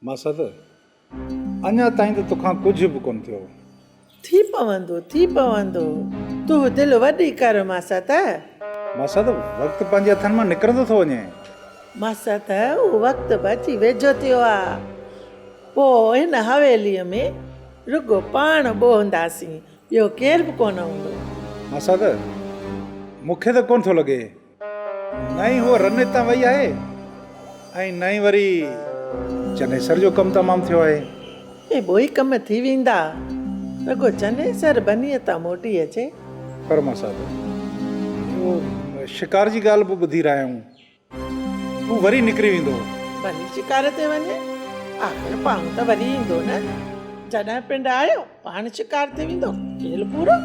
मसद अञा ताईं त तोखां कुझु बि कोन थियो। थी पवंदो तूं दिलि वॾी कर मसद। मसद वक़्तु पंहिंजे हथनि मां निकिरंदो थो वञे। मसद उहो वक़्तु बि अची वेझो थियो आहे। पोइ हिन हवेलीअ में रुगो पाण बोहंदासीं, ॿियो केरु बि कोन हूंदो। मसद मूंखे त कोन थो लॻे, नई हूअ रन हितां वई आहे ऐं नई वरी चनेसर जो कमु तमामु थियो आहे। हे ॿई कम थी वेंदा, रुगो चनेसर बनीअ तां मोटी अचे। पर मसद उहो शिकार जी ॻाल्हि बि ॿुधी रहिया आहियूं, हू वरी निकिरी वेंदो। भली शिकार ते वञे, आख़िर पाण त वरी ईंदो न। जॾहिं पिंड आयो पाण शिकार ते वेंदो, खेल पूरो।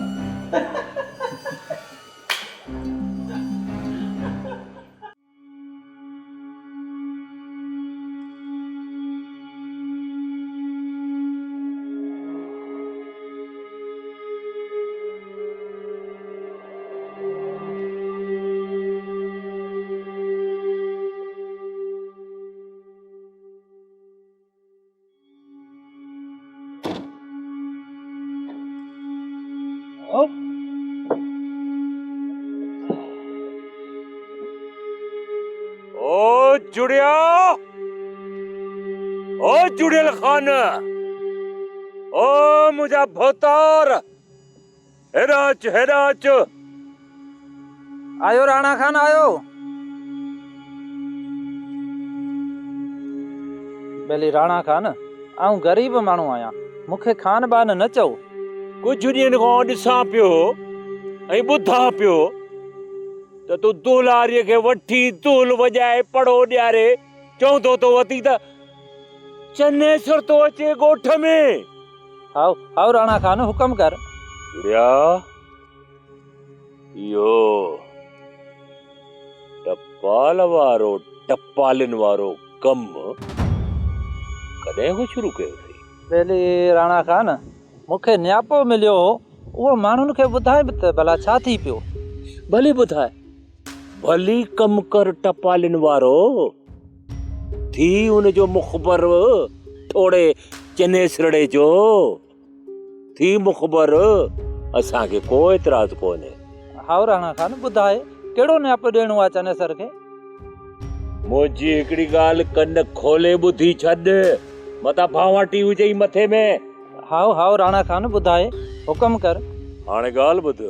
जुड़िया, ओ जुड़ियल खान, ओ मुझा भोतार, हेराच हेराच। आयो राणा खान आयो। बेली राणा खान, आऊं गरीब माण्हू आहियां, मूंखे खान बान न चओ। कुझु ॾींहंनि खां ॾिसां पियो ऐं ॿुधां पियो त तूं दुलारीअ खे वठी दूल वॼाए पड़ो ॾियारे चवंदो तो वती त चनेसर तो अचे ॻोठ में। हाउ राणा खान हुकम कर। जुड़िया, इहो टपालिन वारो कम कॾहिं को शुरू कयोसीं? बेली राणा खान, मूंखे न्यापो मिलियो हो, उहो माण्हुनि खे ॿुधाए बि त भला छा थी पियो। भली ॿुधाए, भली कम कर टपालिन वारो थी उनजो मुखबर थोड़े चनेसरड़े जो थी मुखबर, असांखे को एतराज़ कोन्हे। हाउ राणा खान, ॿुधाए कहिड़ो न्यापो ॾियणो आहे चनेसर खे? मुंहिंजी हिकिड़ी ॻाल्हि कन खोले ॿुधी छॾ, मता भावाटी हुजई मथे में। हाउ राणा खान, ॿुधाए हुकम कर। हाणे ॻाल्हि ॿुध,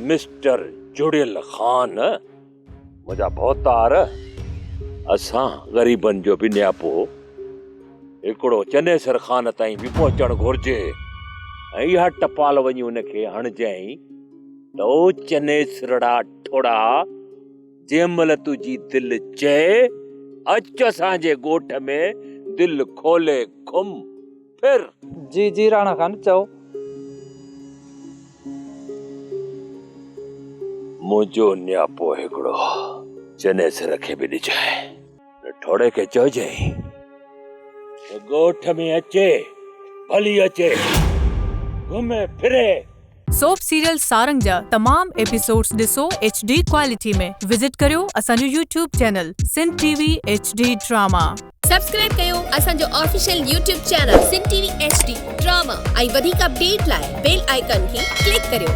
मिस्टर जुड़ियल खान, मुंहिंजा भोतार, असां ग़रीबनि जो बि न्यापो हिकिड़ो चनेसर खान ताईं बि पहुचणु घुर्जे ऐं इहा टपाल वञी हुनखे हणजांइ त ओ चनेसरड़ा ठोड़ा जंहिं महिल तुंहिंजी दिलि चए अच असांजे ॻोठ में दिलि खोले घुम फिर। जी राणा खान, चओ। मुंहिंजो न्यापो हिकिड़ो चनेसर खे बि ॾिजाए, ठोड़े खे चइजांइ ॻोठ में अचे, भली अचे, घुमे फिरे। सोप सीरियल सारंग जा तमाम एपिसोड्स ॾिसो HD क्वालिटी में। विजिट करियो असांजो YouTube channel Sindh TV HD drama. Subscribe कयो असांजो official YouTube channel Sindh TV HD drama ऐं वधीक अपडेट लाइ बेल आइकन खे क्लिक करियो।